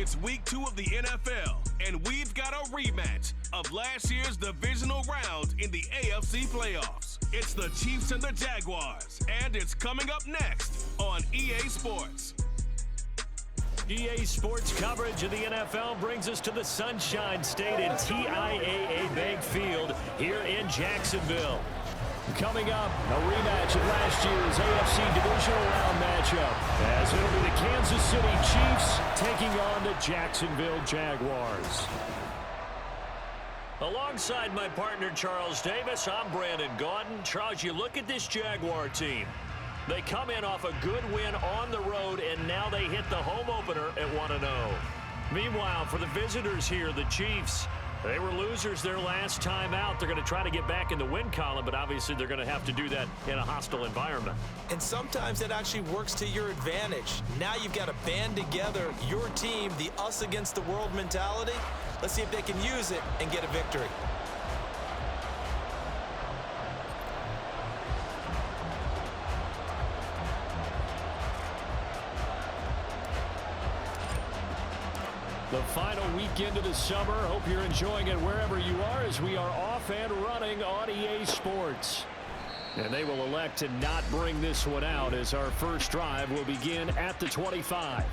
It's week 2 of the NFL, and we've got a rematch of last year's divisional round in the AFC playoffs. It's the Chiefs and the Jaguars, and it's coming up next on EA Sports. EA Sports coverage of the NFL brings us to the Sunshine State and TIAA Bank Field here in Jacksonville. Coming up, a rematch of last year's AFC Divisional Round matchup, as it'll be the Kansas City Chiefs taking on the Jacksonville Jaguars. Alongside my partner Charles Davis, I'm Brandon Gaudin. Charles, you look at this Jaguar team. They come in off a good win on the road, and now they hit the home opener at 1-0. Meanwhile, for the visitors here, the Chiefs, they were losers their last time out. They're going to try to get back in the win column, but obviously they're going to have to do that in a hostile environment. And sometimes that actually works to your advantage. Now you've got to band together your team, the us against the world mentality. Let's see if they can use it and get a victory. The final weekend of the summer. Hope you're enjoying it wherever you are, as we are off and running on EA Sports. And they will elect to not bring this one out, as our first drive will begin at the 25.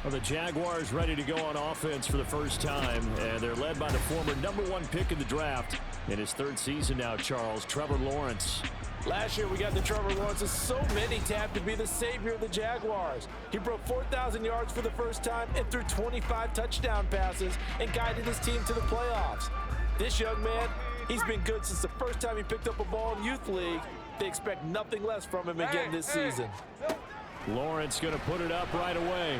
Well, the Jaguars ready to go on offense for the first time, and they're led by the former #1 pick in the draft in his 3rd season now, Charles, Trevor Lawrence. Last year we got the Trevor Lawrences, so many tapped to be the savior of the Jaguars. He broke 4,000 yards for the first time and threw 25 touchdown passes and guided his team to the playoffs. This young man, he's been good since the first time he picked up a ball in Youth League. They expect nothing less from him again this season. Lawrence going to put it up right away.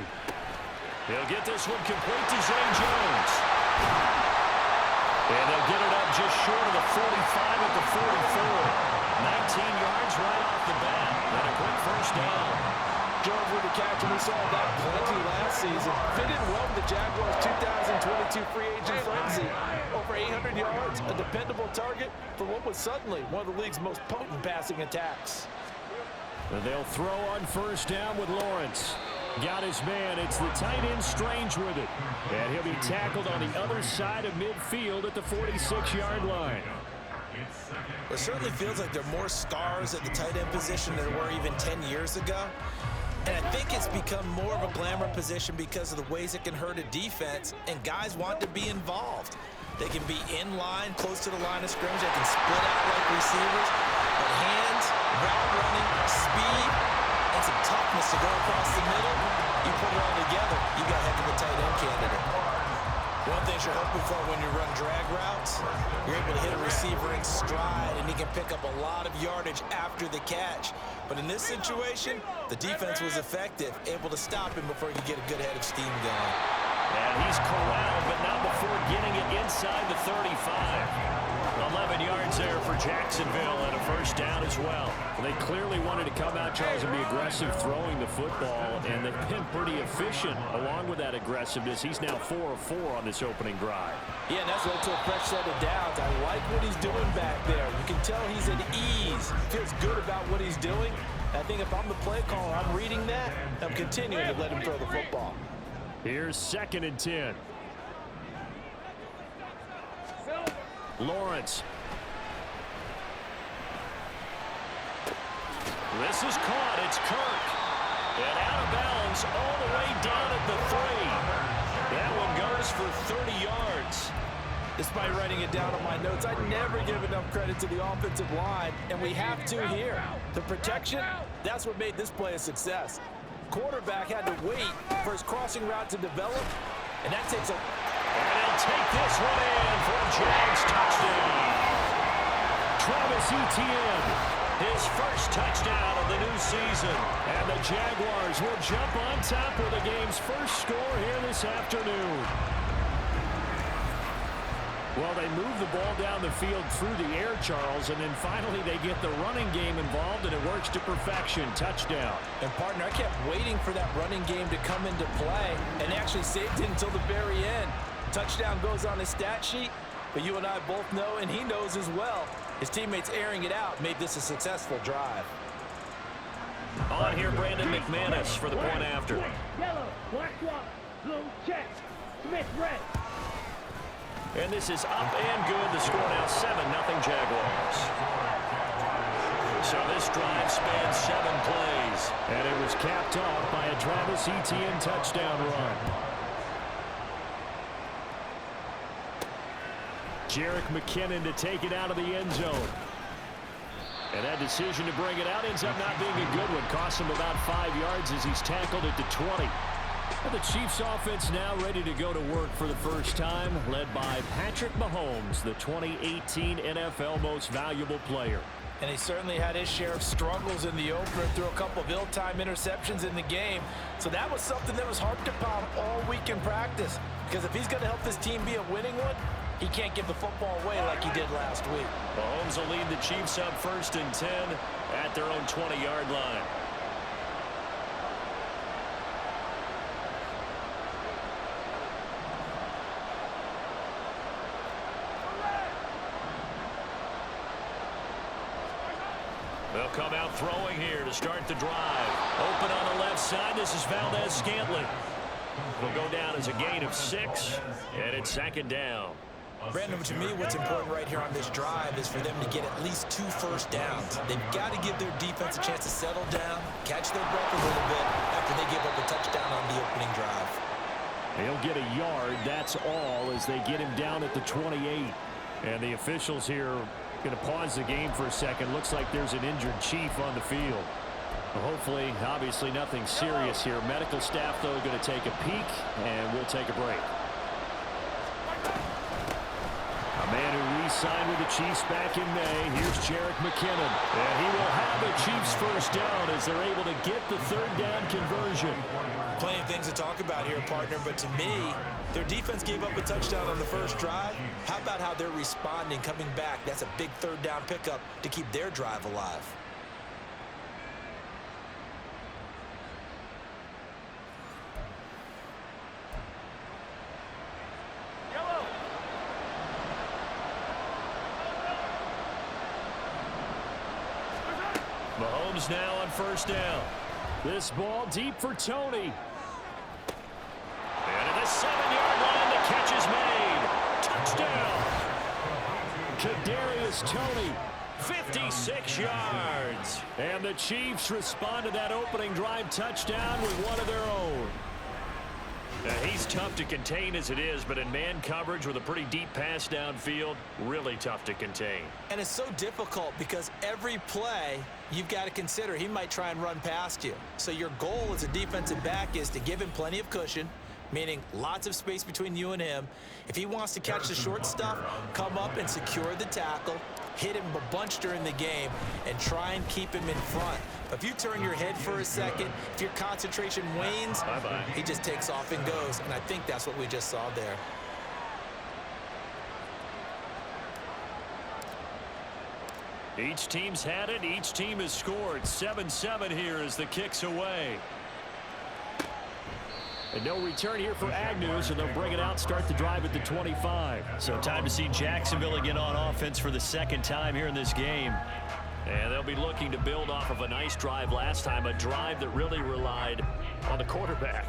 He'll get this one complete to Zay Jones. And they'll get it up just short of the 45 at the 44. 19 yards right off the bat, and a quick first down. Jones with the catch, and we saw that plenty last season. Fit in well with the Jaguars' 2022 free agent frenzy. Over 800 yards, a dependable target for what was suddenly one of the league's most potent passing attacks. And they'll throw on first down with Lawrence. Got his man. It's the tight end Strange with it. And he'll be tackled on the other side of midfield at the 46-yard line. It certainly feels like there are more stars at the tight end position than there were even 10 years ago. And I think it's become more of a glamour position because of the ways it can hurt a defense, and guys want to be involved. They can be in line, close to the line of scrimmage. They can split out like receivers. But hands, route running, speed, and some toughness to go across the middle, you put it all together, you got a heck of a tight end candidate. One thing you're hoping for when you run drag routes, you're able to hit a receiver in stride, and he can pick up a lot of yardage after the catch. But in this situation, the defense was effective, able to stop him before he could get a good head of steam going. And he's corralled, but not before getting it inside the 35. 11 yards there for Jacksonville, and a first down as well. They clearly wanted to come out, Charles, and be aggressive throwing the football, and they've been pretty efficient along with that aggressiveness. He's now 4 of 4 on this opening drive. Yeah, and that's led to a fresh set of downs. I like what he's doing back there. You can tell he's at ease. Feels good about what he's doing. I think if I'm the play caller, I'm reading that. I'm continuing to let him throw the football. Here's 2nd and 10. Lawrence. This is caught. It's Kirk. And out of bounds all the way down at the 3. That one goes for 30 yards. Despite writing it down on my notes, I never give enough credit to the offensive line, and we have to here. The protection, that's what made this play a success. Quarterback had to wait for his crossing route to develop, and that takes a... And he'll take this one in for a Jags touchdown. Travis Etienne, his first touchdown of the new season. And the Jaguars will jump on top with the game's first score here this afternoon. Well, they move the ball down the field through the air, Charles, and then finally they get the running game involved, and it works to perfection. Touchdown. And, partner, I kept waiting for that running game to come into play and actually saved it until the very end. Touchdown goes on his stat sheet, but you and I both know, and he knows as well, his teammates airing it out made this a successful drive. On here, Brandon McManus for the point after. Blue check. Smith red. And this is up and good. The score now 7-0 Jaguars. So this drive spans 7 plays. And it was capped off by a Travis Etienne touchdown run. Jerick McKinnon to take it out of the end zone. And that decision to bring it out ends up not being a good one. Cost him about 5 yards as he's tackled it to 20. And the Chiefs offense now ready to go to work for the first time, led by Patrick Mahomes, the 2018 NFL Most Valuable Player. And he certainly had his share of struggles in the opener, threw a couple of ill-timed interceptions in the game. So that was something that was harped upon all week in practice. Because if he's going to help this team be a winning one, he can't give the football away like he did last week. Mahomes will lead the Chiefs up 1st and 10 at their own 20-yard line. They'll come out throwing here to start the drive. Open on the left side. This is Valdez-Scantling. It'll go down as a gain of 6, and it's 2nd down. Brandon, to me, what's important right here on this drive is for them to get at least 2 first downs. They've got to give their defense a chance to settle down, catch their breath a little bit after they give up a touchdown on the opening drive. He'll get a yard, that's all, as they get him down at the 28. And the officials here going to pause the game for a second. Looks like there's an injured Chief on the field. Well, hopefully, obviously nothing serious here. Medical staff, though, going to take a peek, and we'll take a break. A man who re-signed with the Chiefs back in May. Here's Jerick McKinnon. And he will have the Chiefs first down as they're able to get the 3rd down conversion. Plenty of things to talk about here, partner, but to me, their defense gave up a touchdown on the first drive. How about how they're responding, coming back? That's a big 3rd down pickup to keep their drive alive. Mahomes now on 1st down. This ball deep for Tony. And at the 7-yard line, the catch is made. Touchdown. Kadarius Toney, 56 yards. And the Chiefs respond to that opening drive touchdown with one of their own. He's tough to contain as it is, but in man coverage with a pretty deep pass downfield, really tough to contain. And it's so difficult because every play you've got to consider he might try and run past you. So your goal as a defensive back is to give him plenty of cushion, meaning lots of space between you and him. If he wants to catch the short stuff, come up and secure the tackle, hit him a bunch during the game, and try and keep him in front. But if you turn your head for a second, if your concentration wanes, he just takes off and goes. And I think that's what we just saw there. Each team's had it. Each team has scored. 7-7 here as the kick's away. And no return here for Agnew, so they'll bring it out, start the drive at the 25. So time to see Jacksonville again on offense for the 2nd time here in this game. And they'll be looking to build off of a nice drive last time, a drive that really relied on the quarterback.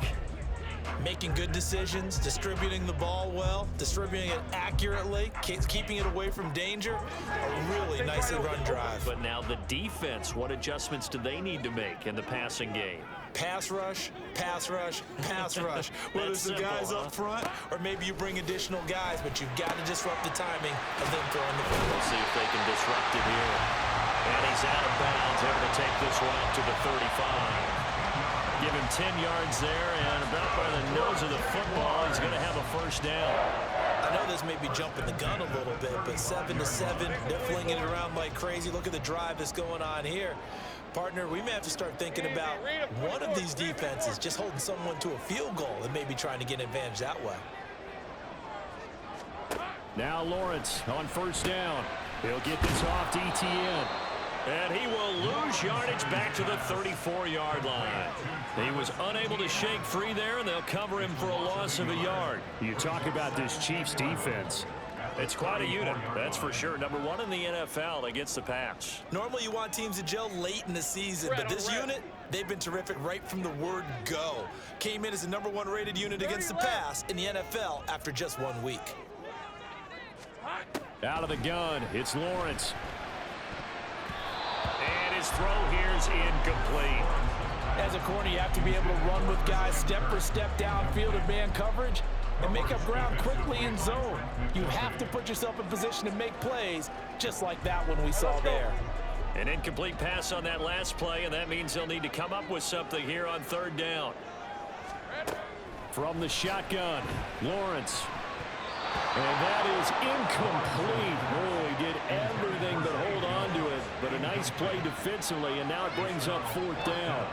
Making good decisions, distributing the ball well, distributing it accurately, keeping it away from danger. A really nicely run drive. But now the defense, what adjustments do they need to make in the passing game? Pass rush, pass rush, pass rush. Whether it's the guys up front or maybe you bring additional guys, but you've got to disrupt the timing of them throwing the football. We'll see if they can disrupt it here. And he's out of bounds, able to take this one up to the 35. Give him 10 yards there, and about by the nose of the football, he's going to have a first down. I know this may be jumping the gun a little bit, but 7-7, they're flinging it around like crazy. Look at the drive that's going on here. Partner, we may have to start thinking about one of these defenses just holding someone to a field goal and maybe trying to get an advantage that way. Now Lawrence on first down. He'll get this off to Etienne. And he will lose yardage back to the 34-yard line. He was unable to shake free there, and they'll cover him for a loss of a yard. You talk about this Chiefs defense. It's quite a unit, that's for sure. Number one in the NFL against the pass. Normally you want teams to gel late in the season, but this unit, they've been terrific right from the word go. Came in as the #1 rated unit against the pass in the NFL after just 1 week. Out of the gun, it's Lawrence. And his throw here is incomplete. As a corner, you have to be able to run with guys step for step downfield in man coverage and make up ground quickly in zone. You have to put yourself in position to make plays just like that one we saw there. An incomplete pass on that last play, and that means they'll need to come up with something here on 3rd down. From the shotgun, Lawrence. And that is incomplete. Oh, he did everything but hold on to it. But a nice play defensively, and now it brings up 4th down.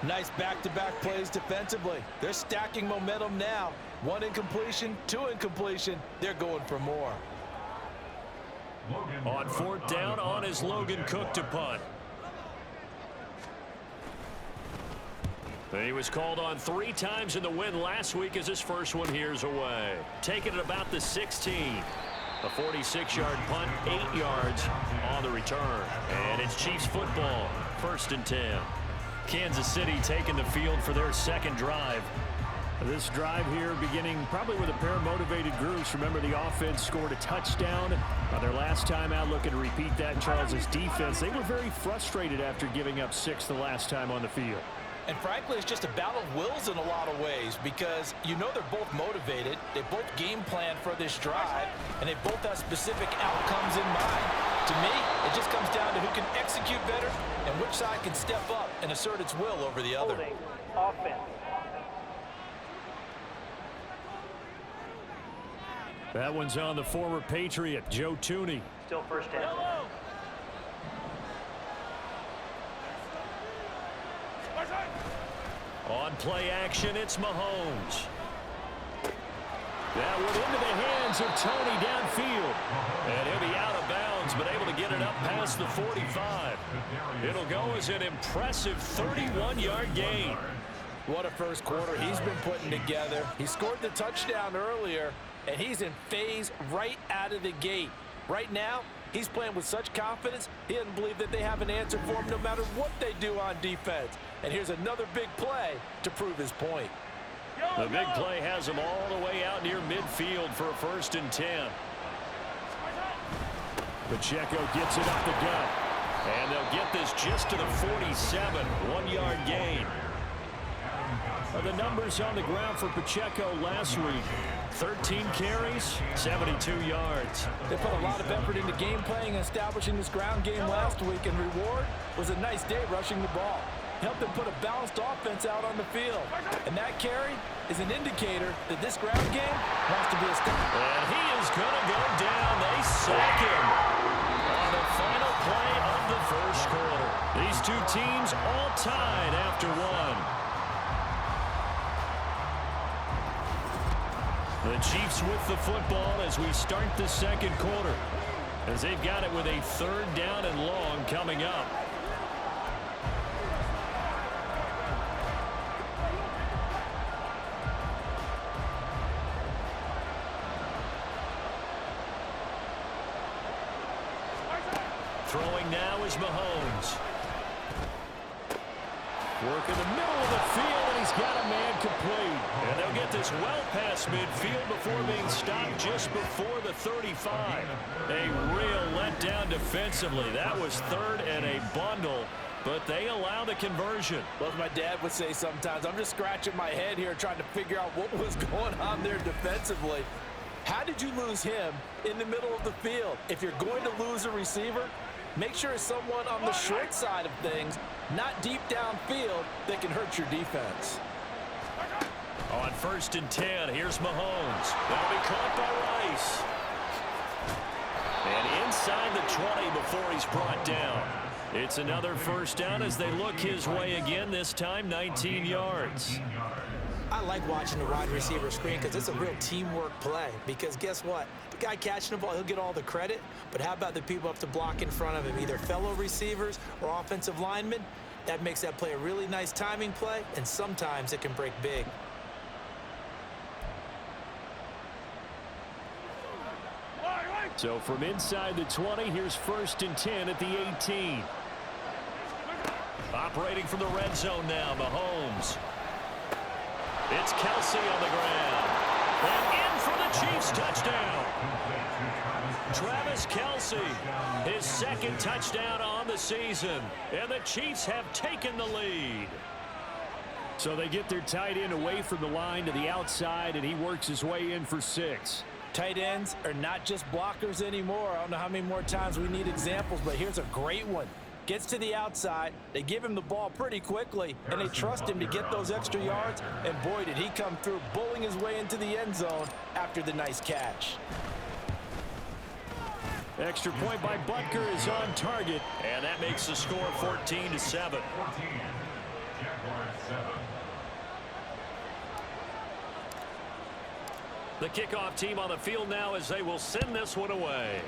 Nice back-to-back plays defensively. They're stacking momentum now. 1 incompletion, 2 incompletion. They're going for more. On 4th down, on is Logan Cook to punt. He was called on 3 times in the win last week as his first one here's away. Taking it about the 16. A 46-yard punt, 8 yards on the return. And it's Chiefs football, 1st and 10. Kansas City taking the field for their 2nd drive. This drive here beginning probably with a pair of motivated groups. Remember, the offense scored a touchdown on their last time out. Looking to repeat that. Charles's defense, they were very frustrated after giving up 6 the last time on the field. And frankly, it's just a battle of wills in a lot of ways because you know they're both motivated. They both game plan for this drive, and they both have specific outcomes in mind. To me, it just comes down to who can execute better and which side can step up and assert its will over the other. Offense. That one's on the former Patriot, Joe Tooney. Still 1st down. On play action, it's Mahomes. That one into the hands of Toney downfield. And he'll be out of bounds, but able to get it up past the 45. It'll go as an impressive 31-yard gain. What a first quarter he's been putting together. He scored the touchdown earlier, and he's in phase right out of the gate. Right now, he's playing with such confidence, he doesn't believe that they have an answer for him no matter what they do on defense. And here's another big play to prove his point. The big play has him all the way out near midfield for a 1st and 10. Pacheco gets it up the gut. And they'll get this just to the 47. 1-yard gain. The numbers on the ground for Pacheco last week. 13 carries, 72 yards. They put a lot of effort into game playing and establishing this ground game last week, and reward was a nice day rushing the ball. Helped them put a balanced offense out on the field. And that carry is an indicator that this ground game wants to be a step. And he is going to go down. They sack him on the final play of the 1st quarter. These 2 teams all tied after 1. The Chiefs with the football as we start the 2nd quarter, as they've got it with a 3rd down and long coming up. Throwing now is Mahomes. Work in the middle of the field, and he's got a man complete. And they'll get this well past midfield before being stopped just before the 35. A real letdown defensively. That was 3rd and a bundle, but they allow the conversion. Well, as my dad would say sometimes, I'm just scratching my head here trying to figure out what was going on there defensively. How did you lose him in the middle of the field? If you're going to lose a receiver, make sure it's someone on the short side of things, not deep downfield, that can hurt your defense. On 1st and 10, here's Mahomes. That'll be caught by Rice. And inside the 20 before he's brought down. It's another 1st down as they look his way again, this time 19 yards. I like watching the wide receiver screen because it's a real teamwork play. Because guess what? The guy catching the ball, he'll get all the credit. But how about the people up to block in front of him, either fellow receivers or offensive linemen? That makes that play a really nice timing play, and sometimes it can break big. So from inside the 20, here's 1st and 10 at the 18. Operating from the red zone now, Mahomes. It's Kelsey on the ground. And in for the Chiefs touchdown. Travis Kelsey, his 2nd touchdown on the season. And the Chiefs have taken the lead. So they get their tight end away from the line to the outside, and he works his way in for 6. Tight ends are not just blockers anymore. I don't know how many more times we need examples, but here's a great one. Gets to the outside, they give him the ball pretty quickly, and they trust him to get those extra yards, and boy, did he come through, bowling his way into the end zone after the nice catch. Extra point by Butker is on target, and that makes the score 14-7. The kickoff team on the field now as they will send this one away.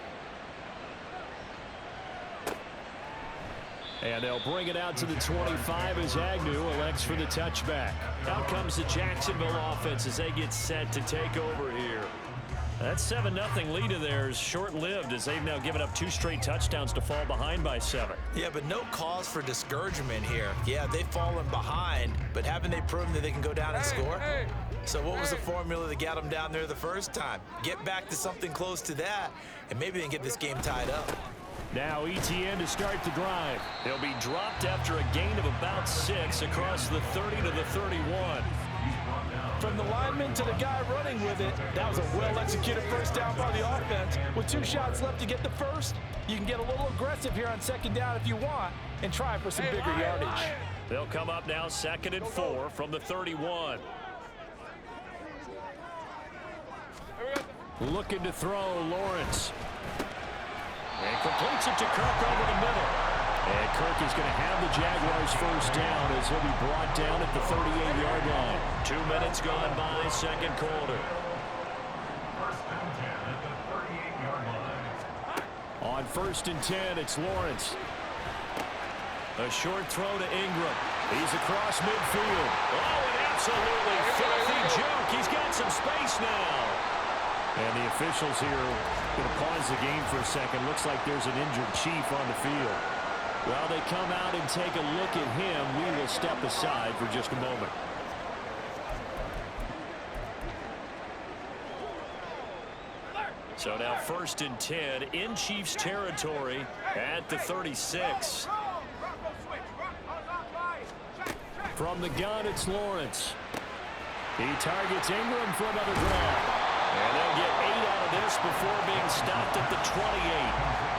And they'll bring it out to the 25 as Agnew elects for the touchback. Out comes the Jacksonville offense as they get set to take over here. That 7-0 lead of theirs short-lived as they've now given up 2 straight touchdowns to fall behind by 7. Yeah, but no cause for discouragement here. Yeah, they've fallen behind, but haven't they proven that they can go down and score? So what was the formula that got them down there the first time? Get back to something close to that, and maybe they can get this game tied up. Now ETN to start the drive. They'll be dropped after a gain of about 6 across the 30 to the 31. From the lineman to the guy running with it, that was a well-executed first down by the offense. With 2 shots left to get the first, you can get a little aggressive here on 2nd down if you want and try for some bigger yardage. They'll come up now 2nd and 4 from the 31. Looking to throw, Lawrence. And completes it to Kirk over the middle. And Kirk is going to have the Jaguars first down as he'll be brought down at the 38-yard line. 2 minutes gone by, 2nd quarter. On 1st and 10, it's Lawrence. A short throw to Ingram. He's across midfield. Oh, an absolutely filthy juke. He's got some space now. And the officials here going to pause the game for a second. Looks like there's an injured Chief on the field. While they come out and take a look at him, we will step aside for just a moment. So now 1st and 10 in Chiefs territory at the 36. From the gun, it's Lawrence. He targets Ingram for another grab. And they'll get 8 out of this before being stopped at the 28.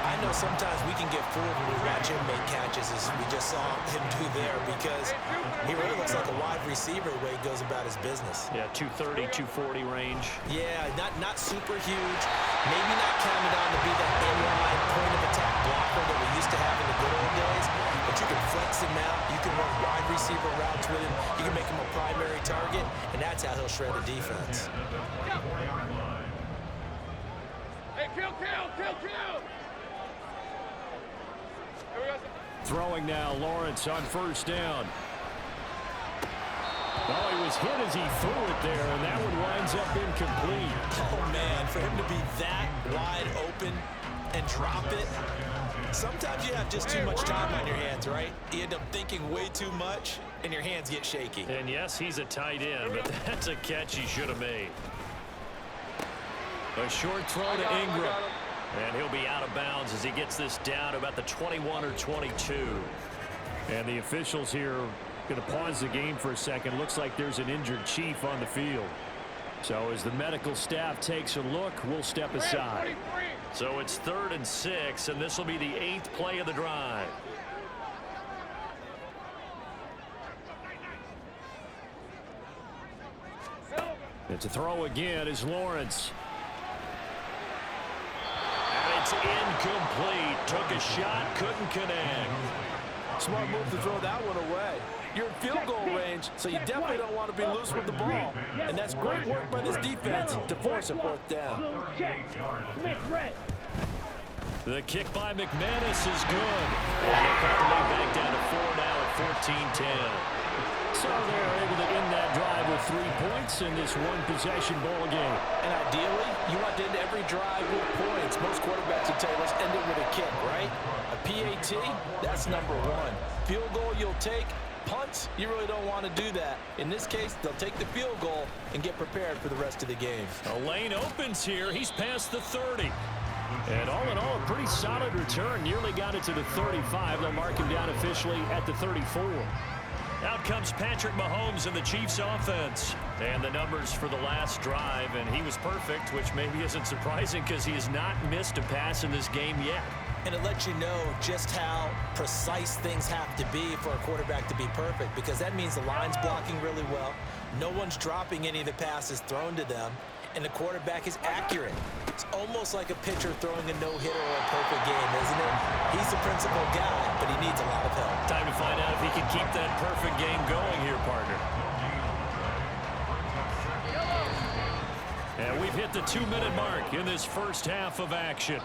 I know sometimes we can get fooled when we watch him make catches, as we just saw him do there, because he really looks like a wide receiver the way he goes about his business. Yeah, 230, 240 range. Yeah, not super huge. Maybe not counted on to be that inline point of attack blocker that we used to have in the good old days, but you can flex him out. You can run wide receiver routes with him. You can make him a primary target, and that's how he'll shred the defense. Hey, kill! Throwing now, Lawrence on 1st down. Oh, he was hit as he threw it there, and that one winds up incomplete. Oh, man, for him to be that wide open and drop it, sometimes you have just too much time on your hands, right? You end up thinking way too much, and your hands get shaky. And yes, he's a tight end, but that's a catch he should have made. A short throw to Ingram. And he'll be out of bounds as he gets this down to about the 21 or 22. And the officials here going to pause the game for a second. Looks like there's an injured Chief on the field. So as the medical staff takes a look, we'll step aside. So it's 3rd and 6, and this will be the 8th play of the drive. And to throw again is Lawrence. It's incomplete. Took a shot, couldn't connect. Smart move to throw that one away. You're in field goal range, so you definitely don't want to be loose with the ball. And that's great work by this defense to force a 4th down. The kick by McManus is good. And they'll cut the lead back down to 4 now at 14-10. So they're able to end that drive with 3 points in this one-possession ball game. And ideally, you want to end every drive with points. Most quarterbacks will tell you, let's end it with a kick, right? A PAT, that's number one. Field goal you'll take. Punts, you really don't want to do that. In this case, they'll take the field goal and get prepared for the rest of the game. A lane opens here. He's past the 30. And all in all, a pretty solid return. Nearly got it to the 35. They'll mark him down officially at the 34. Out comes Patrick Mahomes in the Chiefs offense. And the numbers for the last drive, and he was perfect, which maybe isn't surprising because he has not missed a pass in this game yet. And it lets you know just how precise things have to be for a quarterback to be perfect, because that means the line's blocking really well, no one's dropping any of the passes thrown to them, and the quarterback is accurate. It's almost like a pitcher throwing a no-hitter or a perfect game, isn't it? He's the principal guy, but he needs a lot of help. Time to find out if he can keep that perfect game going here, partner. And we've hit the 2-minute mark in this first half of action.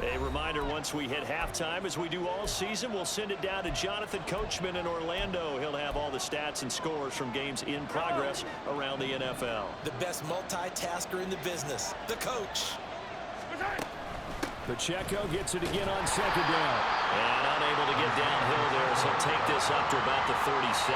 A reminder, once we hit halftime, as we do all season, we'll send it down to Jonathan Coachman in Orlando. He'll have all the stats and scores from games in progress around the NFL. The best multitasker in the business, the coach. Pacheco gets it again on second down. And unable to get downhill there, so he'll take this up to about the 37.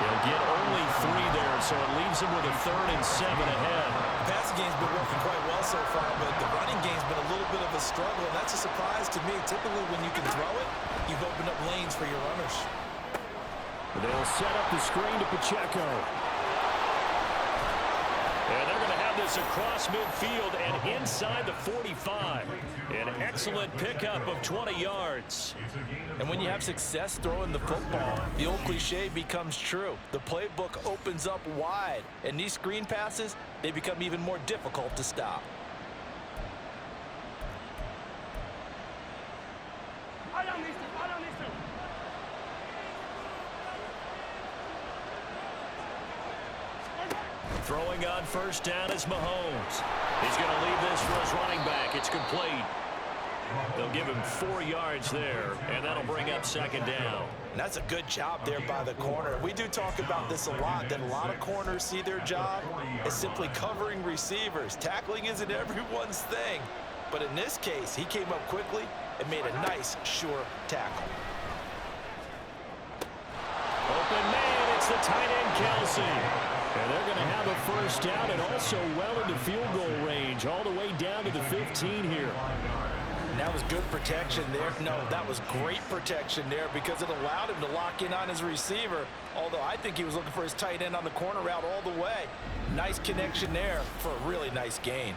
He'll get only 3 there, so it leaves him with a 3rd and 7 ahead. The passing game's been working quite well so far, but the running game's been a little bit of a struggle, and that's a surprise to me. Typically, when you can throw it, you've opened up lanes for your runners. They'll set up the screen to Pacheco. And they're going to have this across midfield and inside the 45. An excellent pickup of 20 yards. And when you have success throwing the football, the old cliche becomes true. The playbook opens up wide, and these screen passes, they become even more difficult to stop. Throwing on first down is Mahomes. He's going to leave this for his running back. It's complete. They'll give him 4 yards there, and that'll bring up second down. And that's a good job there by the corner. We do talk about this a lot, that a lot of corners see their job as simply covering receivers. Tackling isn't everyone's thing. But in this case, he came up quickly and made a nice, sure tackle. Open man, it's the tight end, Kelsey. And they're going to have a first down and also well into field goal range, all the way down to the 15 here. And that was good protection there. No, that was great protection there because it allowed him to lock in on his receiver, although I think he was looking for his tight end on the corner route all the way. Nice connection there for a really nice gain.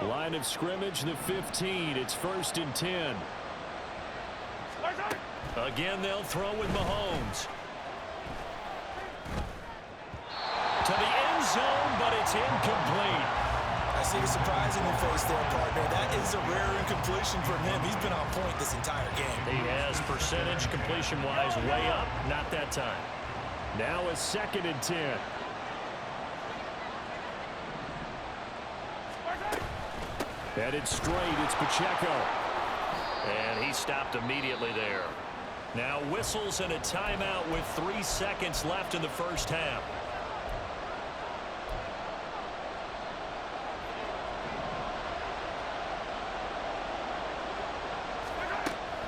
Line of scrimmage, the 15. It's 1st and 10. Again, they'll throw with Mahomes. To the end zone, but it's incomplete. I see the surprise in your face there, partner. That is a rare incompletion from him. He's been on point this entire game. He has percentage completion-wise way up. Not that time. Now a 2nd and 10. Headed straight, it's Pacheco. And he stopped immediately there. Now whistles and a timeout with 3 seconds left in the first half.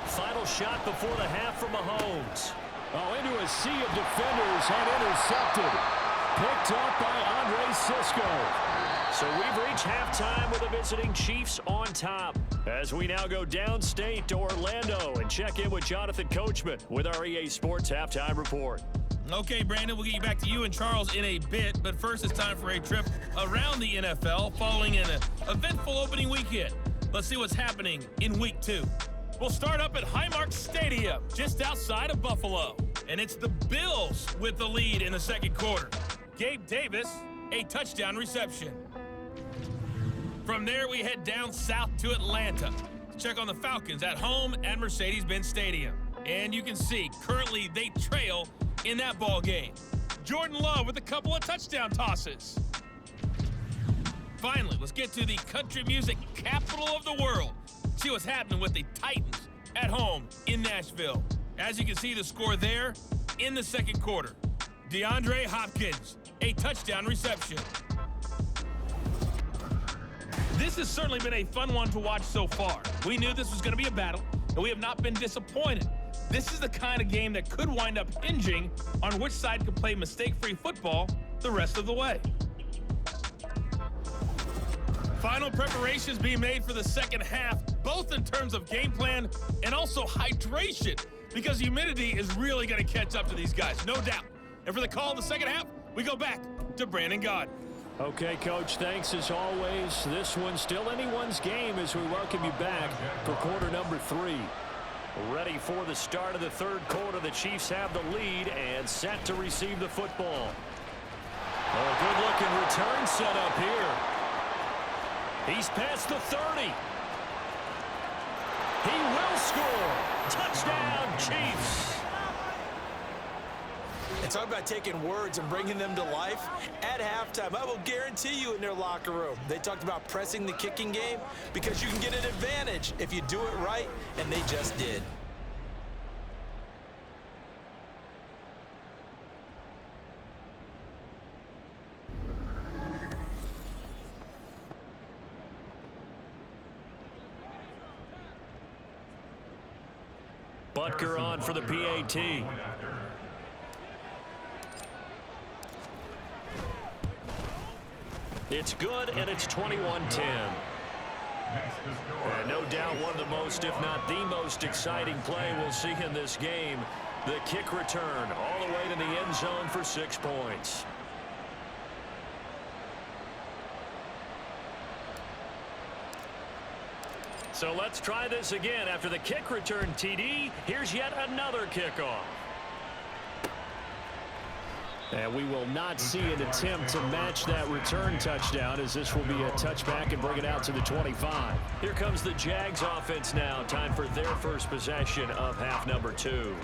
Final shot before the half for Mahomes. Oh, into a sea of defenders and intercepted. Picked up by Andre Sisco. So we've reached halftime with the visiting Chiefs on top. As we now go downstate to Orlando and check in with Jonathan Coachman with our EA Sports Halftime Report. Okay, Brandon, we'll get you back to you and Charles in a bit, but first it's time for a trip around the NFL following an eventful opening weekend. Let's see what's happening in Week 2. We'll start up at Highmark Stadium, just outside of Buffalo. And it's the Bills with the lead in the second quarter. Gabe Davis, a touchdown reception. From there, we head down south to Atlanta to check on the Falcons at home at Mercedes-Benz Stadium. And you can see, currently they trail in that ball game. Jordan Love with a couple of touchdown tosses. Finally, let's get to the country music capital of the world. See what's happening with the Titans at home in Nashville. As you can see the score there in the second quarter. DeAndre Hopkins, a touchdown reception. This has certainly been a fun one to watch so far. We knew this was going to be a battle, and we have not been disappointed. This is the kind of game that could wind up hinging on which side can play mistake-free football the rest of the way. Final preparations being made for the second half, both in terms of game plan and also hydration, because humidity is really going to catch up to these guys, no doubt. And for the call of the second half, we go back to Brandon Gaudin. Okay, Coach, thanks as always. This one's still anyone's game as we welcome you back for quarter number 3. Ready for the start of the third quarter. The Chiefs have the lead and set to receive the football. A good-looking return set up here. He's past the 30. He will score. Touchdown, Chiefs. And talk about taking words and bringing them to life. At halftime, I will guarantee you in their locker room, they talked about pressing the kicking game because you can get an advantage if you do it right, and they just did. Butker on for the PAT. It's good, and it's 21-10. And no doubt one of the most, if not the most exciting play we'll see in this game. The kick return all the way to the end zone for 6 points. So let's try this again. After the kick return TD, here's yet another kickoff. And we will not see an attempt to match that return touchdown, as this will be a touchback and bring it out to the 25. Here comes the Jags offense now. Time for their first possession of half number 2.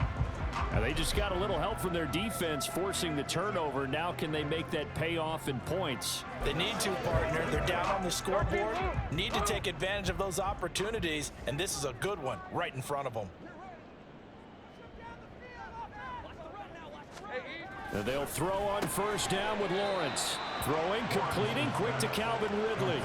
Now they just got a little help from their defense forcing the turnover. Now can they make that pay off in points? They need to, partner. They're down on the scoreboard. Need to take advantage of those opportunities, and this is a good one right in front of them. And they'll throw on first down with Lawrence. Throwing, completing, quick to Calvin Ridley.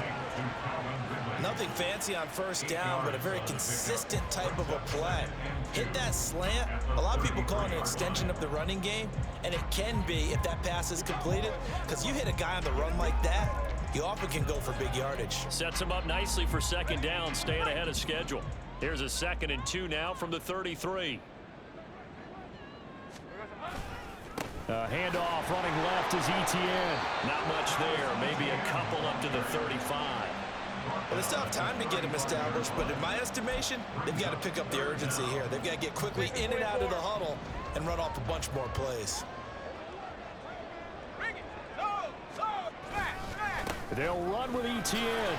Nothing fancy on first down, but a very consistent type of a play. Hit that slant. A lot of people call it an extension of the running game, and it can be if that pass is completed, because you hit a guy on the run like that, you often can go for big yardage. Sets him up nicely for second down, staying ahead of schedule. Here's a 2nd and 2 now from the 33. Handoff running left is Etienne. Not much there. Maybe a couple up to the 35. Well, they still have time to get him established, but in my estimation, they've got to pick up the urgency here. They've got to get quickly in and out of the huddle and run off a bunch more plays. They'll run with Etienne.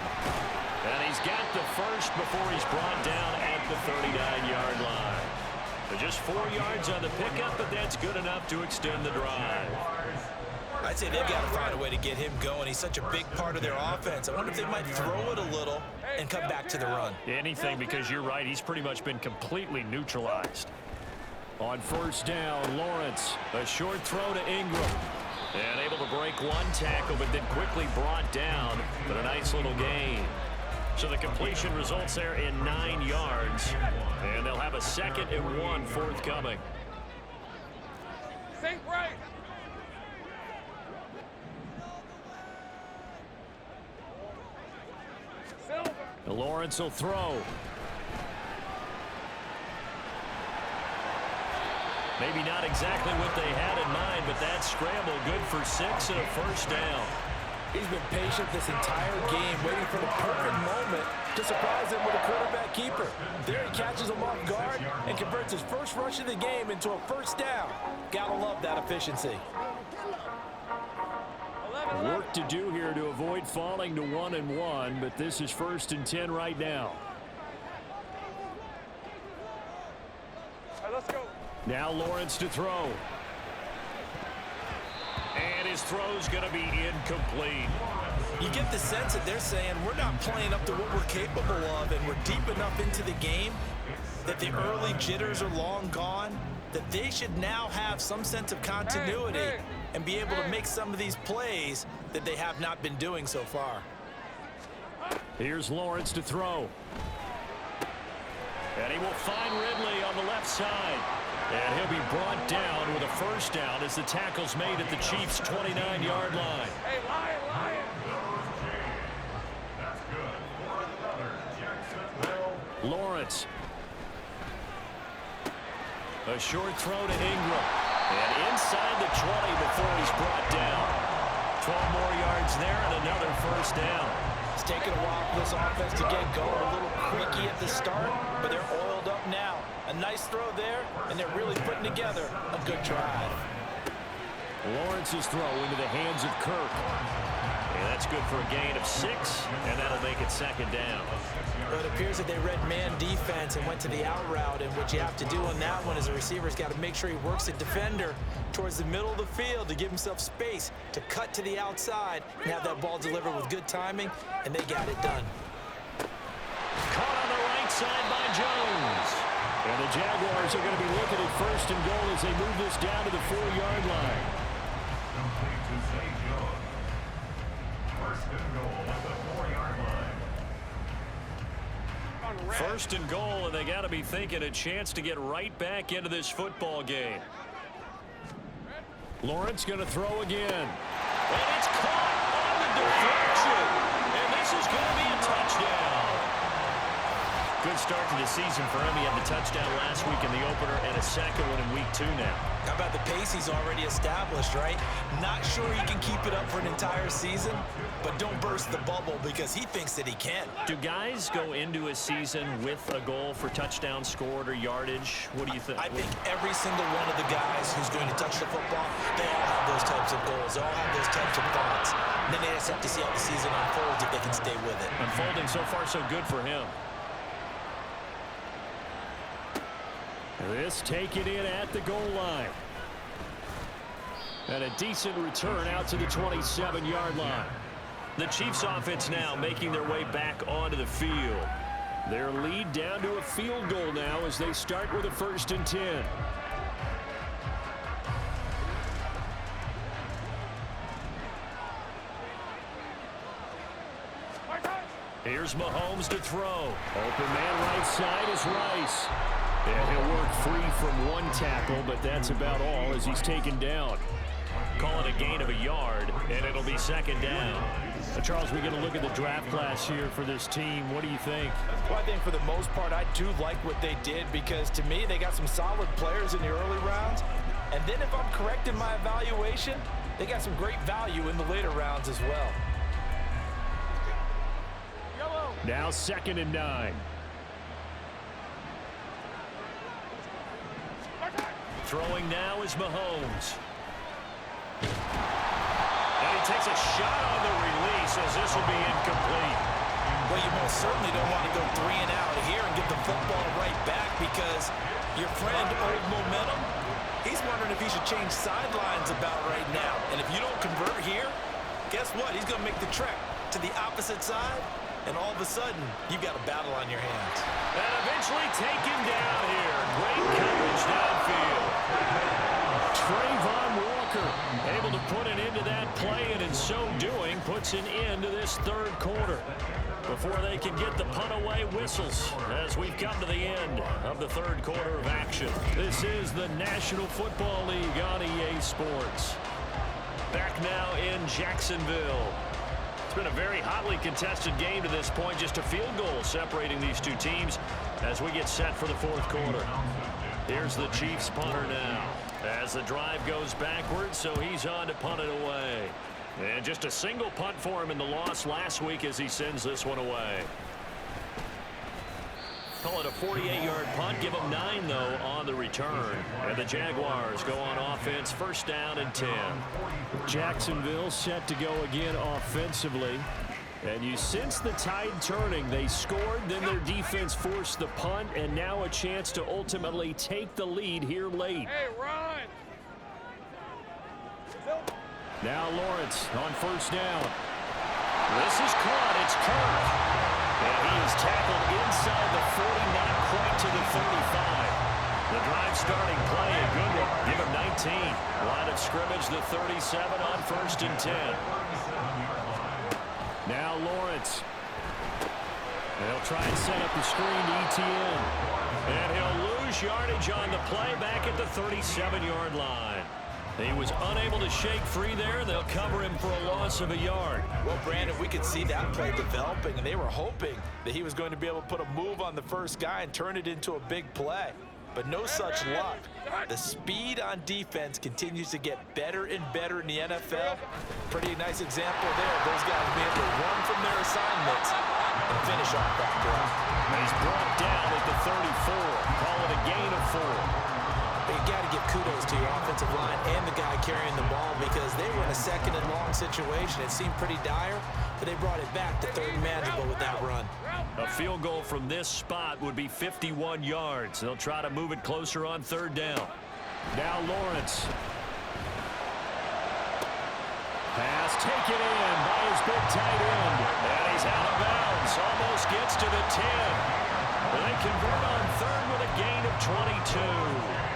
And he's got the first before he's brought down at the 39-yard line. Just 4 yards on the pickup, but that's good enough to extend the drive. I'd say they've got to find a way to get him going. He's such a big part of their offense. I wonder if they might throw it a little and come back to the run. Anything, because you're right, he's pretty much been completely neutralized. On first down, Lawrence. A short throw to Ingram. And able to break one tackle, but then quickly brought down. But a nice little gain. So the completion results there in 9 yards. And they'll have a 2nd and 1 forthcoming. Think right. Lawrence will throw. Maybe not exactly what they had in mind, but that scramble good for 6 and a first down. He's been patient this entire game, waiting for the perfect moment to surprise him with a quarterback keeper. There he catches him off guard and converts his first rush of the game into a first down. Gotta love that efficiency. Work to do here to avoid falling to 1-1, but this is 1st and 10 right now. All right, let's go. Now Lawrence to throw. And his throw's going to be incomplete. You get the sense that they're saying we're not playing up to what we're capable of, and we're deep enough into the game that the early jitters are long gone, that they should now have some sense of continuity and be able to make some of these plays that they have not been doing so far. Here's Lawrence to throw. And he will find Ridley on the left side. And he'll be brought down with a first down as the tackle's made at the Chiefs' 29-yard line. Hey, Lion! Lawrence. A short throw to Ingram. And inside the 20 before he's brought down. 12 more yards there and another first down. It's taken a while for this offense to get going. A little creaky at the start, but they're oiled up now. A nice throw there, and they're really putting together a good drive. Lawrence's throw into the hands of Kirk. And that's good for a gain of 6, and that'll make it second down. But it appears that they read man defense and went to the out route, and what you have to do on that one is the receiver's got to make sure he works the defender towards the middle of the field to give himself space to cut to the outside and have that ball delivered with good timing, and they got it done. Caught on the right side by Jones. And the Jaguars are going to be looking at first and goal as they move this down to the 4-yard line. First and goal, and they got to be thinking a chance to get right back into this football game. Lawrence going to throw again. And it's caught on the deflection. And this is going to be a touchdown. Good start to the season for him. He had the touchdown last week in the opener and a second one in week 2 now. How about the pace he's already established, right? Not sure he can keep it up for an entire season, but don't burst the bubble because he thinks that he can. Do guys go into a season with a goal for touchdown scored or yardage? What do you think? I think every single one of the guys who's going to touch the football, they all have those types of goals. They all have those types of thoughts. And then they just have to see how the season unfolds if they can stay with it. Unfolding so far so good for him. This taken in at the goal line. And a decent return out to the 27-yard line. The Chiefs offense now making their way back onto the field. Their lead down to a field goal now as they start with a 1st and 10. Here's Mahomes to throw. Open man right side is Rice. And he'll work free from one tackle, but that's about all as he's taken down. Call it a gain of a yard, and it'll be second down. Charles, we're going to look at the draft class here for this team. What do you think? Well, I think for the most part, I do like what they did because, to me, they got some solid players in the early rounds. And then if I'm correct in my evaluation, they got some great value in the later rounds as well. Now 2nd and 9. Throwing now is Mahomes. And he takes a shot on the release as this will be incomplete. Well, you most certainly don't want to go 3 and out here and get the football right back because your friend, Old Momentum, he's wondering if he should change sidelines about right now. And if you don't convert here, guess what? He's going to make the trek to the opposite side, and all of a sudden, you've got a battle on your hands. And eventually taken down here. Great coverage downfield. Trayvon Walker able to put an end to that play, and in so doing puts an end to this 3rd quarter before they can get the punt away whistles as we've come to the end of the 3rd quarter of action. This is the National Football League on EA Sports. Back now in Jacksonville. It's been a very hotly contested game to this point. Just a field goal separating these two teams as we get set for the 4th quarter. Here's the Chiefs punter now as the drive goes backwards, so he's on to punt it away. And just a single punt for him in the loss last week as he sends this one away. Call it a 48-yard punt. Give them 9, though, on the return. And the Jaguars go on offense, 1st down and 10. Jacksonville set to go again offensively. And you sense the tide turning. They scored, then their defense forced the punt, and now a chance to ultimately take the lead here late. Hey, Ron! Now Lawrence on first down. This is caught. It's Kirk. And he is tackled inside the 40, not quite to the 35. The drive starting play, a good one. Give him 19. Line of scrimmage, the 37 on first and 10. Now Lawrence. They'll try and set up the screen to ETN. And he'll lose yardage on the play back at the 37-yard line. He was unable to shake free there. They'll cover him for a loss of a yard. Well, Brandon, we could see that play developing, and they were hoping that he was going to be able to put a move on the first guy and turn it into a big play. But no such luck. The speed on defense continues to get better and better in the NFL. Pretty nice example there. Those guys being able to run from their assignments and finish off that play. He's brought down at the 34. Call it a gain of 4. But you got to give kudos to your offensive line and the guy carrying the ball because they were in a second and long situation. It seemed pretty dire, but they brought it back to third and manageable with that run. A field goal from this spot would be 51 yards. They'll try to move it closer on third down. Now Lawrence. Pass taken in by his big tight end. And he's out of bounds. Almost gets to the 10. They convert on third with a gain of 22.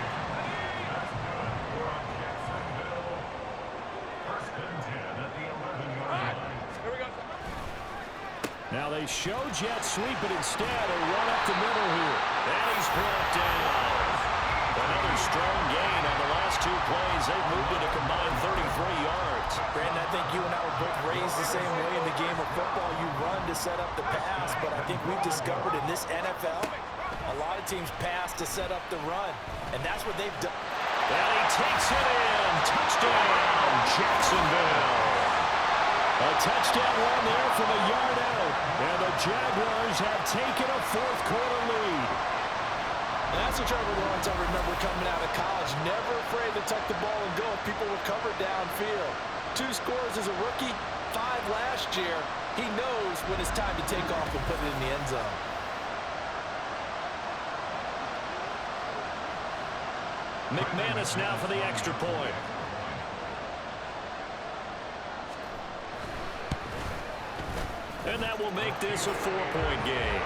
Now they show jet sweep, but instead a run up the middle here. And he's brought down. Another strong gain on the last two plays. They've moved it a combined 33 yards. Brandon, I think you and I were both raised the same way in the game of football. You run to set up the pass, but I think we've discovered in this NFL, a lot of teams pass to set up the run, and that's what they've done. And he takes it in. Touchdown, Jacksonville. A touchdown run there from a yard out. And the Jaguars have taken a fourth-quarter lead. And that's what Trevor Lawrence I remember coming out of college. Never afraid to tuck the ball and go if people were covered downfield. 2 scores as a rookie, 5 last year. He knows when it's time to take off and put it in the end zone. McManus now for the extra point. And that will make this a 4-point game.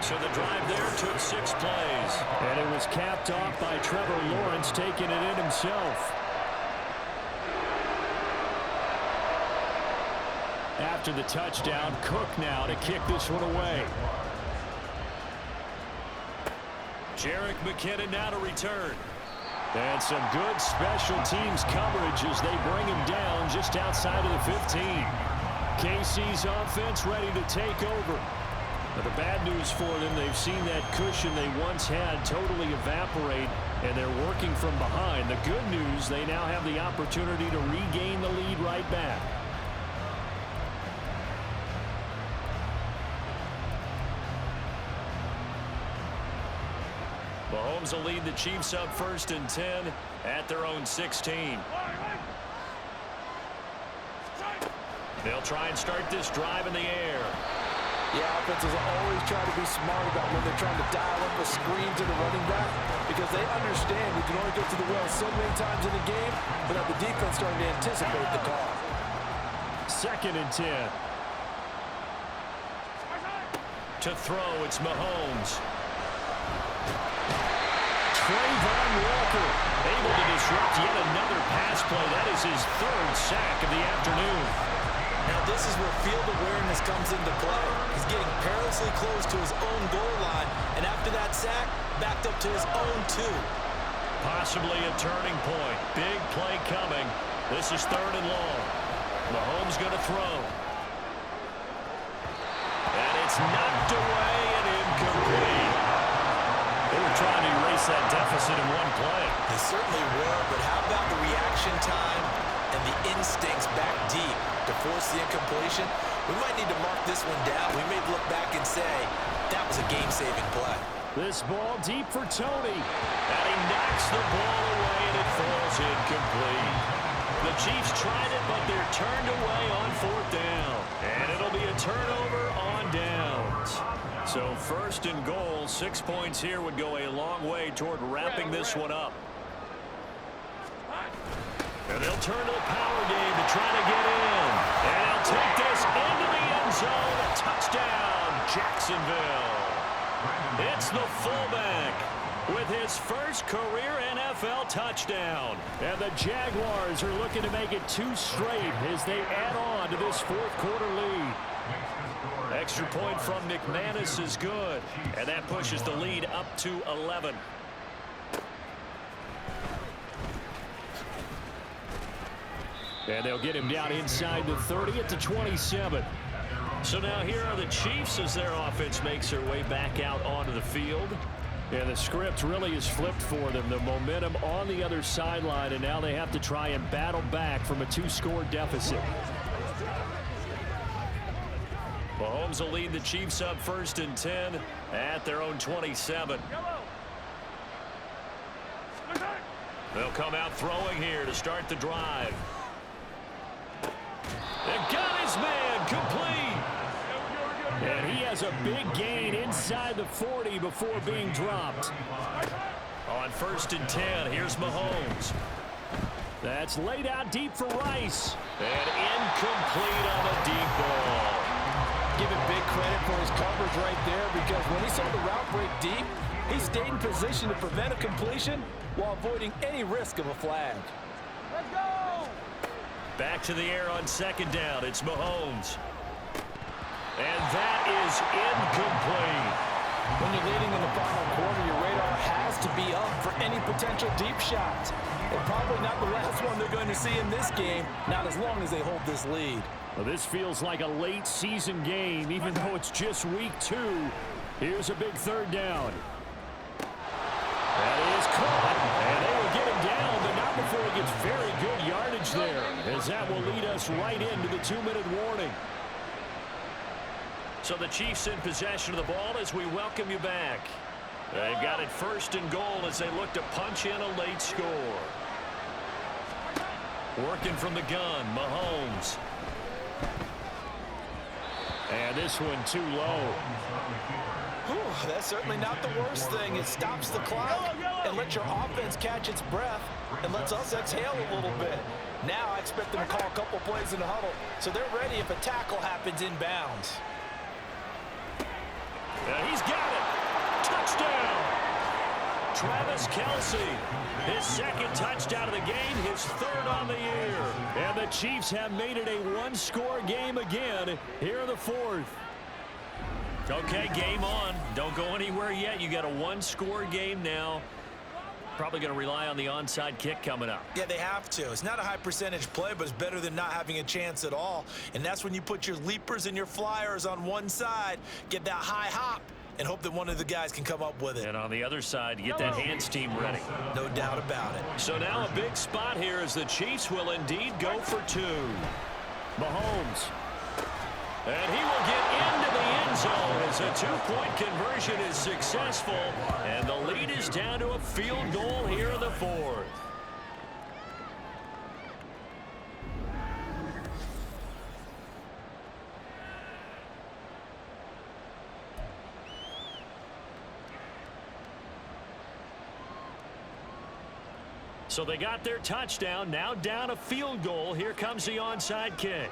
So the drive there took 6 plays. And it was capped off by Trevor Lawrence taking it in himself. After the touchdown, Cook now to kick this one away. Jerick McKinnon now to return. And some good special teams coverage as they bring him down just outside of the 15. KC's offense ready to take over. But the bad news for them, they've seen that cushion they once had totally evaporate, and they're working from behind. The good news, they now have the opportunity to regain the lead right back. Mahomes will lead the Chiefs up first and 10 at their own 16. They'll try and start this drive in the air. Yeah, offenses always try to be smart about when they're trying to dial up a screen to the running back because they understand you can only get to the well so many times in the game without the defense starting to anticipate the call. Second and 10. To throw, it's Mahomes. Trayvon Walker able to disrupt yet another pass play. That is his 3rd sack of the afternoon. Now this is where field awareness comes into play. He's getting perilously close to his own goal line, and after that sack, backed up to his own 2. Possibly a turning point. Big play coming. This is 3rd and long. Mahomes going to throw. And it's knocked away and incomplete. They were trying to erase that deficit in one play. They certainly were, but how about the reaction time and the instincts back deep to force the incompletion? We might need to mark this one down. We may look back and say that was a game-saving play. This ball deep for Tony. And he knocks the ball away, and it falls incomplete. The Chiefs tried it, but they're turned away on 4th down. And it'll be a turnover on downs. So 1st and goal, 6 points here would go a long way toward wrapping this one up. And they'll turn to the power game to try to get in. And he'll take this into the end zone. A touchdown, Jacksonville. It's the fullback with his first career NFL touchdown. And the Jaguars are looking to make it 2 straight as they add on to this fourth quarter lead. Extra point from McManus is good. And that pushes the lead up to 11. And they'll get him down inside the 30 at the 27. So now here are the Chiefs as their offense makes their way back out onto the field. Yeah, the script really is flipped for them. The momentum on the other sideline, and now they have to try and battle back from a 2-score deficit. Mahomes will lead the Chiefs up 1st and 10 at their own 27. They'll come out throwing here to start the drive. They got his man complete. And he has a big gain inside the 40 before being dropped. On 1st and 10, here's Mahomes. That's laid out deep for Rice. And incomplete on a deep ball. Give him big credit for his coverage right there, because when he saw the route break deep, he stayed in position to prevent a completion while avoiding any risk of a flag. Let's go! Back to the air on 2nd down. It's Mahomes. And that is incomplete. When you're leading in the final quarter, your radar has to be up for any potential deep shots. And probably not the last one they're going to see in this game, not as long as they hold this lead. Well, this feels like a late season game, even though it's just week 2. Here's a big 3rd down. That is caught, and they will get him down, but not before he gets very good yardage there, as that will lead us right into the 2-minute warning. So the Chiefs in possession of the ball as we welcome you back. They've got it 1st and goal as they look to punch in a late score. Working from the gun, Mahomes. And this one too low. Whew, that's certainly not the worst thing. It stops the clock and lets your offense catch its breath and lets us exhale a little bit. Now I expect them to call a couple plays in the huddle, so they're ready if a tackle happens inbounds. He's got it. Touchdown. Travis Kelce, his 2nd touchdown of the game, his 3rd on the year. And the Chiefs have made it a 1-score game again here in the 4th. Okay, game on. Don't go anywhere yet. You got a 1-score game now. Probably going to rely on the onside kick coming up. Yeah, they have to. It's not a high percentage play, but it's better than not having a chance at all. And that's when you put your leapers and your flyers on one side, get that high hop, and hope that one of the guys can come up with it. And on the other side, you get that hands team ready. No doubt about it. So now a big spot here as the Chiefs will indeed go for 2. Mahomes. And he will get into the end zone as a 2-point conversion is successful. And the lead is down to a field goal here in the 4th. So they got their touchdown, now down a field goal. Here comes the onside kick.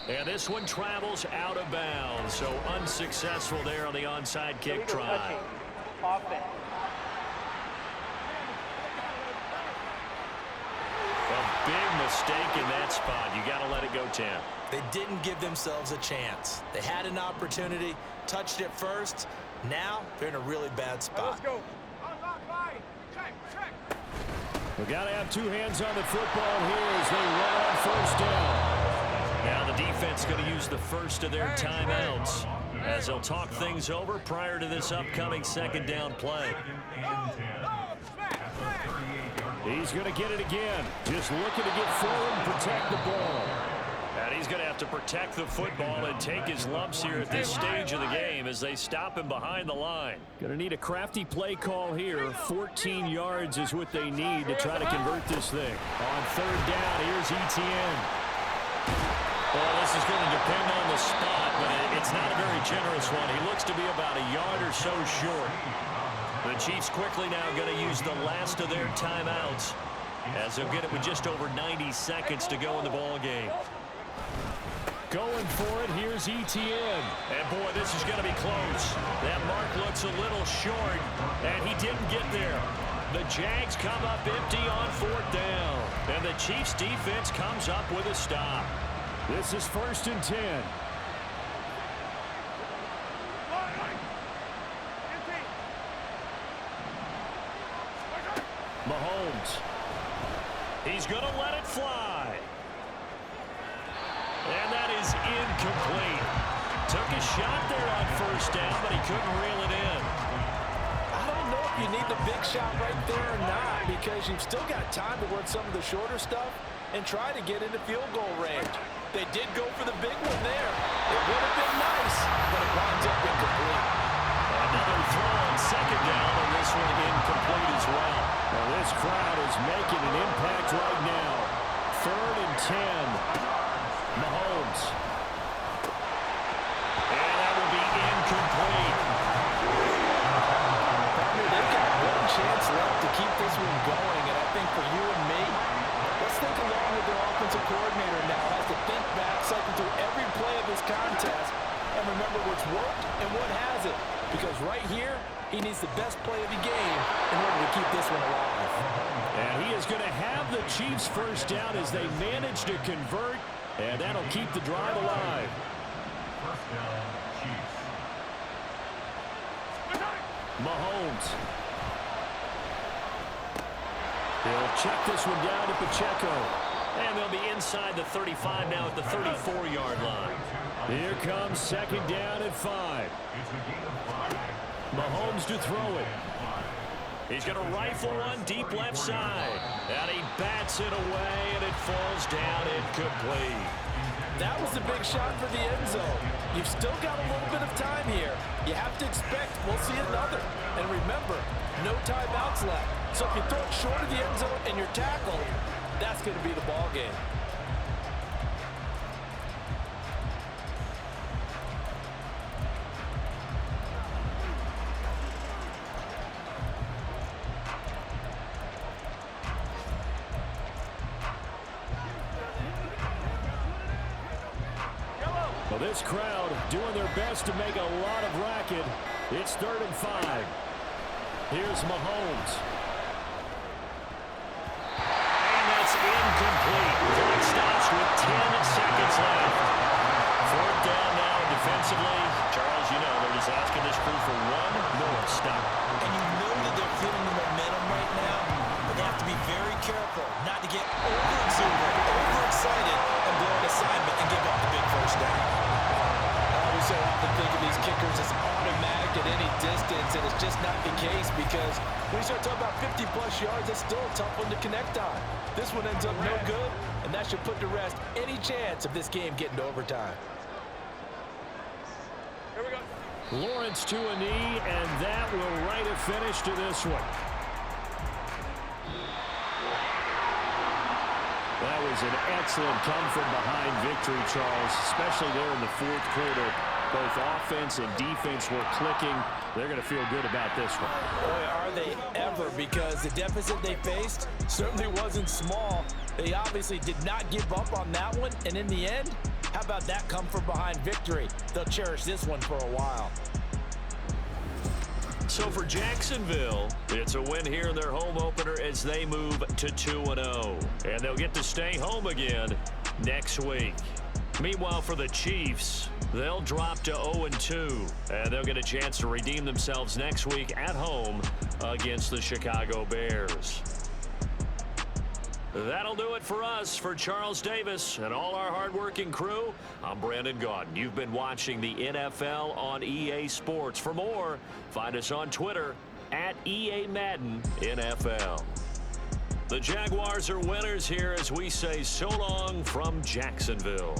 And this one travels out of bounds, so unsuccessful there on the onside kick try. A big mistake in that spot. You got to let it go 10. They didn't give themselves a chance. They had an opportunity, touched it first. Now they're in a really bad spot. Let's go. Check. We've got to have 2 hands on the football here as they run on 1st down. Now the defense going to use the first of their timeouts as they'll talk things over prior to this upcoming 2nd down play. He's going to get it again. Just looking to get forward and protect the ball. And he's going to have to protect the football and take his lumps here at this stage of the game as they stop him behind the line. Going to need a crafty play call here. 14 yards is what they need to try to convert this thing. On 3rd down, here's Etienne. Well, this is going to depend on the spot, but it's not a very generous one. He looks to be about a yard or so short. The Chiefs quickly now going to use the last of their timeouts, as they'll get it with just over 90 seconds to go in the ball game. Going for it, here's ETN. And boy, this is going to be close. That mark looks a little short, and he didn't get there. The Jags come up empty on 4th down, and the Chiefs defense comes up with a stop. This is 1st and 10. Mahomes. He's going to let it fly. And that is incomplete. Took a shot there on 1st down, but he couldn't reel it in. I don't know if you need the big shot right there or not, because you've still got time to work some of the shorter stuff and try to get into field goal range. They did go for the big one there. It would have been nice, but it winds up incomplete. Another throw on 2nd down, and this one incomplete as well. Well, this crowd is making an impact right now. 3rd and 10. Mahomes. And that will be incomplete. They've got one chance left to keep this one going, and I think for you and me, let's think along with their offensive coordinator now. Has to think back, cycle through every play of this contest, and remember what's worked and what hasn't. Because right here, he needs the best play of the game in order to keep this one alive. And he is going to have the Chiefs 1st down as they manage to convert, and that'll keep the drive alive. 1st down, Chiefs. Mahomes. He'll check this one down to Pacheco. And they'll be inside the 35 now at the 34-yard line. Here comes 2nd down and 5. Mahomes to throw it. He's going to rifle one deep left side. And he bats it away, and it falls down incomplete. That was a big shot for the end zone. You've still got a little bit of time here. You have to expect we'll see another. And remember, no timeouts left. So if you throw it short of the end zone and you're tackled, that's going to be the ball game. Well, this crowd doing their best to make a lot of racket. It's 3rd and 5. Here's Mahomes. And that's incomplete. Clock stops with 10 seconds left. 4th down now defensively. Charles, you know, they're just asking this crew for one more stop. And you know that they're feeling the momentum right now, but they have to be very careful not to get over-exuberant, overexcited, and blow an assignment and give up the big 1st down. We so often think of these kickers as automatic at any distance, and it's just not the case, because when you start talking about 50-plus yards, that's still a tough one to connect on. This one ends up no good, and that should put to rest any chance of this game getting to overtime. Here we go. Lawrence to a knee, and that will write a finish to this one. That was an excellent come-from-behind victory, Charles, especially there in the 4th quarter. Both offense and defense were clicking. They're going to feel good about this one. Boy, are they ever, because the deficit they faced certainly wasn't small. They obviously did not give up on that one, and in the end, how about that come-from-behind victory? They'll cherish this one for a while. So for Jacksonville, it's a win here in their home opener as they move to 2-0. And they'll get to stay home again next week. Meanwhile, for the Chiefs, they'll drop to 0-2. And they'll get a chance to redeem themselves next week at home against the Chicago Bears. That'll do it for us. For Charles Davis and all our hardworking crew, I'm Brandon Gaudin. You've been watching the NFL on EA Sports. For more, find us on Twitter at EA Madden NFL. The Jaguars are winners here as we say so long from Jacksonville.